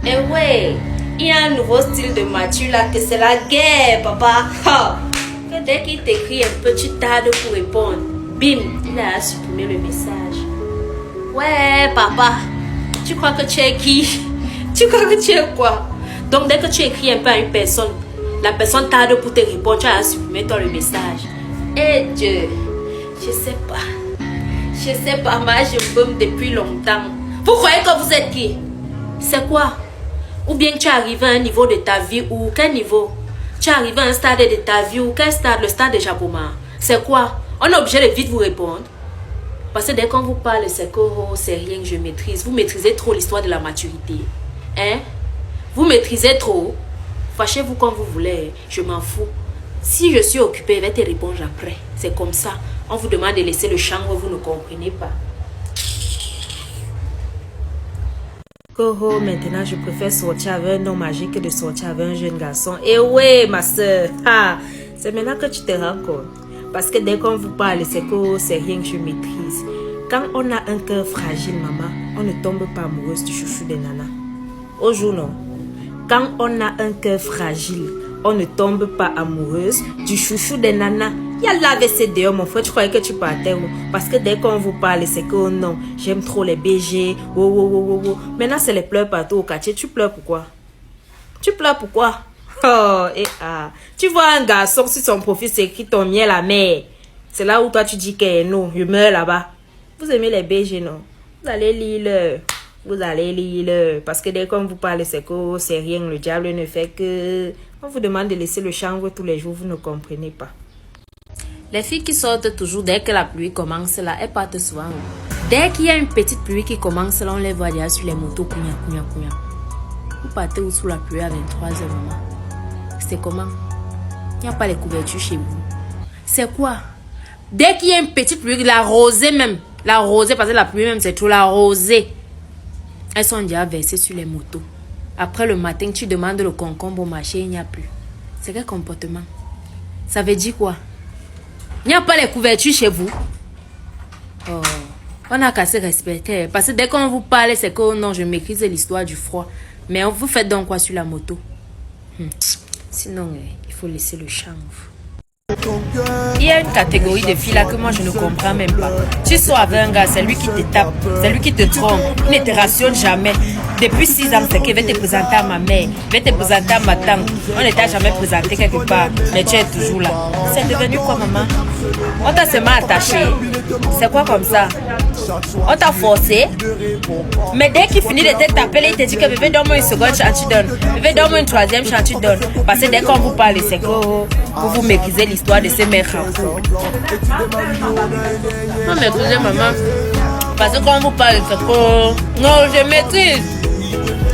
Et ouais, il y a un nouveau style de Mathieu là, que c'est la guerre, papa. Que dès qu'il t'écrit un peu, tu tardes pour répondre. Bim, il a supprimé le message. Ouais, papa, tu crois que tu es qui? Tu crois que tu es quoi? Donc, dès que tu écris un peu à une personne, la personne tarde pour te répondre, tu as supprimé toi le message. Eh Dieu, je sais pas. Je sais pas, moi je baume depuis longtemps. Vous croyez que vous êtes qui? C'est quoi? Ou bien tu es arrivé à un niveau de ta vie ou quel niveau? Tu es arrivé à un stade de ta vie ou quel stade? Le stade de Japoma. C'est quoi? On est obligé de vite vous répondre. Parce que dès qu'on vous parle, c'est que oh, c'est rien que je maîtrise. Vous maîtrisez trop l'histoire de la maturité. Hein? Vous maîtrisez trop. Fâchez-vous comme vous voulez. Je m'en fous. Si je suis occupée, je vais te répondre après. C'est comme ça. On vous demande de laisser le chambre, vous ne comprenez pas. Coho, maintenant je préfère sortir avec un homme âgé que de sortir avec un jeune garçon. Et ouais, ma soeur, c'est maintenant que tu te rends compte. Parce que dès qu'on vous parle, c'est que c'est rien que je maîtrise. Quand on a un cœur fragile, maman, on ne tombe pas amoureuse du chouchou des nanas. Au jour, non. Quand on a un cœur fragile, on ne tombe pas amoureuse du chouchou des nanas. Il y a la WC dehors, mon frère, tu croyais que tu partais où? Parce que dès qu'on vous parle, c'est que oh non, j'aime trop les BG. Oh, oh, oh, oh, oh. Maintenant, c'est les pleurs partout au quartier. Tu pleures pourquoi? Tu pleures pourquoi? Oh, et ah. Tu vois un garçon, si son profil c'est écrit ton miel à mer. C'est là où toi tu dis que non, je meurs là-bas. Vous aimez les BG, non? Vous allez lire. Vous allez lire. Parce que dès qu'on vous parle, c'est que c'est rien. Le diable ne fait que... On vous demande de laisser le chanvre tous les jours, vous ne comprenez pas. Les filles qui sortent toujours dès que la pluie commence là, elles partent souvent. Dès qu'il y a une petite pluie qui commence là, on les voit déjà sur les motos. Kounia. Vous partez où sous la pluie à 23h, maman? C'est comment? Il n'y a pas les couvertures chez vous. C'est quoi? Dès qu'il y a une petite pluie, la rosée même. La rosée, parce que la pluie même c'est tout, la rosée. Elles sont déjà versées sur les motos. Après le matin, tu demandes le concombre au marché, il n'y a plus. C'est quel comportement? Ça veut dire quoi? Il n'y a pas les couvertures chez vous. Oh, on a qu'à se respecter. Parce que dès qu'on vous parle, c'est que non, je maîtrise l'histoire du froid. Mais vous faites donc quoi sur la moto? Sinon, il faut laisser le chanvre. Il y a une catégorie de filles là que moi je ne comprends même pas. Tu sors avec un gars, c'est lui qui te tape, c'est lui qui te trompe, il ne te rationne jamais. Depuis 6 ans, c'est qu'il va te présenter à ma mère, il va te présenter à ma tante. On ne t'a jamais présenté quelque part, mais tu es toujours là. C'est devenu quoi, maman? On t'a seulement attaché. C'est quoi comme ça? On t'a forcé. Mais dès qu'il finit de te taper, il te dit que bébé, donne-moi une seconde chance, tu donnes. Bébé, donne-moi une troisième chance, tu donnes. Parce que dès qu'on vous parle, c'est que vous maîtrisez l'histoire de ces mères. Non, maîtrisez, maman. Parce que quand on vous parle, c'est que non, je maîtrise.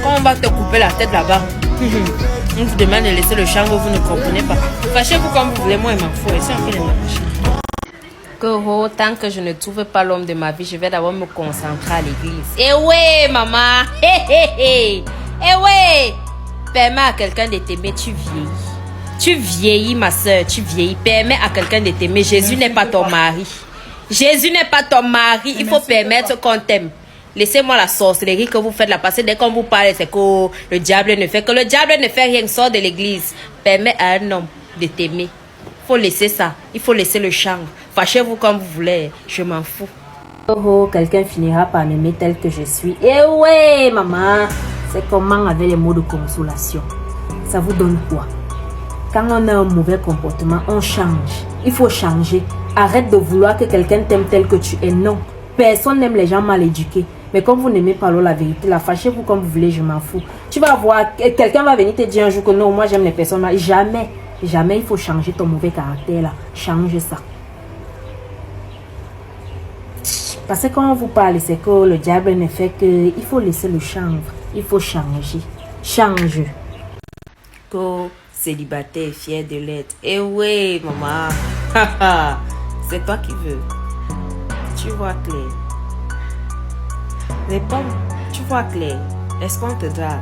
Quand on va te couper la tête là-bas, on vous demande de laisser le champ, vous ne comprenez pas. Fâchez-vous comme vous voulez, moi, il m'en faut. Et c'est un peu les tant que je ne trouve pas l'homme de ma vie, je vais d'abord me concentrer à l'église. Eh ouais, maman. Eh ouais. Permets à quelqu'un de t'aimer, tu vieillis. Tu vieillis, ma soeur, tu vieillis. Permets à quelqu'un de t'aimer. Jésus n'est pas ton mari. Jésus n'est pas ton mari. Il faut permettre qu'on t'aime. Laissez-moi la sorcellerie que vous faites là. Parce que dès qu'on vous parle, c'est que le diable ne fait que le diable ne fait rien. Sort de l'église. Permets à un homme de t'aimer. Il faut laisser ça. Il faut laisser le champ. Fâchez-vous comme vous voulez. Je m'en fous. Oh, quelqu'un finira par m'aimer tel que je suis. Eh ouais, maman. C'est comment avec les mots de consolation. Ça vous donne quoi? Quand on a un mauvais comportement, on change. Il faut changer. Arrête de vouloir que quelqu'un t'aime tel que tu es. Non. Personne n'aime les gens mal éduqués. Mais comme vous n'aimez pas la vérité, la fâchez-vous comme vous voulez, je m'en fous. Tu vas voir, quelqu'un va venir te dire un jour que non, moi j'aime les personnes mal. Jamais. Jamais il faut changer ton mauvais caractère là. Change ça. Parce que quand on vous parle, c'est que le diable ne fait que... Il faut laisser le chanvre. Il faut changer. Change. Go. Célibataire, fier de l'être. Eh oui, maman. C'est toi qui veux. Tu vois clair. Réponds. Tu vois clair. Est-ce qu'on te drague?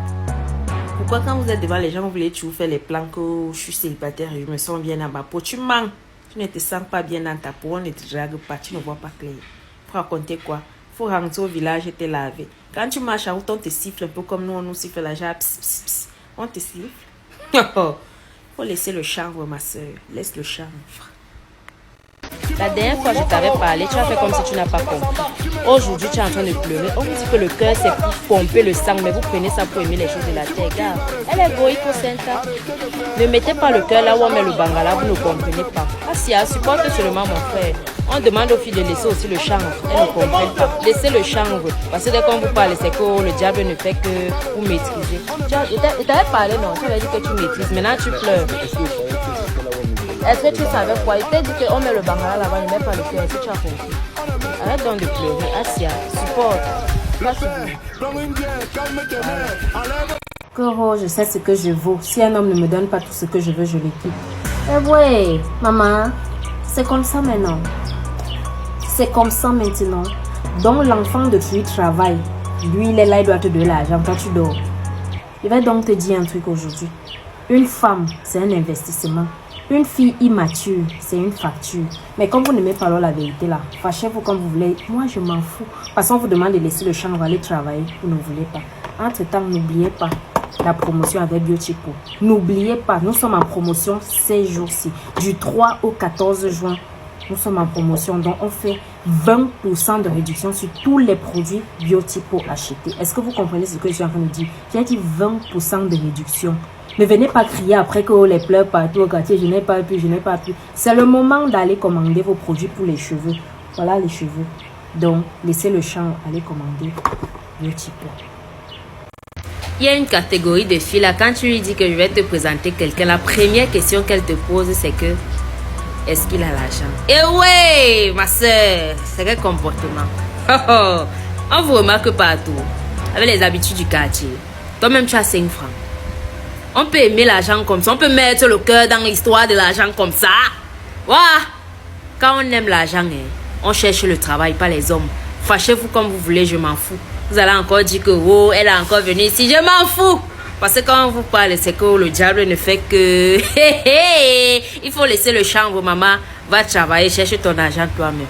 Pourquoi quand vous êtes devant les gens, vous voulez toujours faire les plans que je suis célibataire et je me sens bien dans ma peau? Tu mens. Tu ne te sens pas bien dans ta peau. On ne te drague pas. Tu ne vois pas clair. Faut raconter quoi? faut rentrer au village et te laver. Quand tu marches en route, on te siffle un peu comme nous, on nous siffle la jarre. On te siffle. Faut laisser le chanvre, ma soeur. Laisse le chanvre. La dernière fois, je t'avais parlé, tu as fait comme si tu n'as pas compris. Aujourd'hui, tu es en train de pleurer. On vous dit que le cœur, c'est pour pomper le sang, mais vous prenez ça pour aimer les choses de la terre. Regarde, elle est égoïste au Saint-Ta. Ne mettez pas le cœur là où on met le bangala, vous ne comprenez pas. Asia, supporte seulement mon frère. On demande aux filles de laisser aussi le chanvre. Elles ne comprennent pas. Laissez le chanvre. Parce que dès qu'on vous parle, c'est que le diable ne fait que vous maîtriser. Tu t'avais parlé, non? Tu avais dit que tu maîtrises. Maintenant, tu pleures. Est-ce que tu savais quoi? Il t'a dit qu'on met le bangala là-bas, il ne met pas le cœur. Est-ce que tu as compris? Arrête donc de pleurer. Asia, supporte. Coro, je sais ce que je vaux. Si un homme ne me donne pas tout ce que je veux, je le quitte. Eh ouais, maman, c'est comme ça maintenant. C'est comme ça maintenant. Donc l'enfant de lui travaille. Lui, il est là, il doit te donner l'argent. Toi, tu dors. Je vais donc te dire un truc aujourd'hui. Une femme, c'est un investissement. Une fille immature, c'est une facture. Mais comme vous n'aimez pas la vérité là, fâchez-vous comme vous voulez. Moi, je m'en fous. Parce qu'on vous demande de laisser le champ, aller travailler. Vous ne voulez pas. Entre-temps, n'oubliez pas la promotion avec Biotipo. N'oubliez pas, nous sommes en promotion ces jours-ci. Du 3 au 14 juin, nous sommes en promotion. Donc, on fait 20% de réduction sur tous les produits Biotipo achetés. Est-ce que vous comprenez ce que je suis en train de dire? J'ai dit 20% de réduction. Ne venez pas crier après que les pleurs partout au quartier. Je n'ai pas pu, je n'ai pas pu. C'est le moment d'aller commander vos produits pour les cheveux. Voilà les cheveux. Donc, laissez le champ, aller commander Biotipo. Il y a une catégorie de filles là, quand tu lui dis que je vais te présenter quelqu'un, la première question qu'elle te pose, c'est que est-ce qu'il a l'argent? Eh ouais, ma soeur, c'est quel comportement? On vous remarque partout, avec les habitudes du quartier. Toi-même, tu as 5 francs. On peut aimer l'argent comme ça, on peut mettre le cœur dans l'histoire de l'argent comme ça. Voilà. Quand on aime l'argent, on cherche le travail, pas les hommes. Fâchez-vous comme vous voulez, je m'en fous. Vous allez encore dire que oh, elle est encore venue ici, je m'en fous. Parce que quand on vous parle, c'est que le diable ne fait que... Il faut laisser le chambre, maman. Va travailler, cherche ton argent toi-même.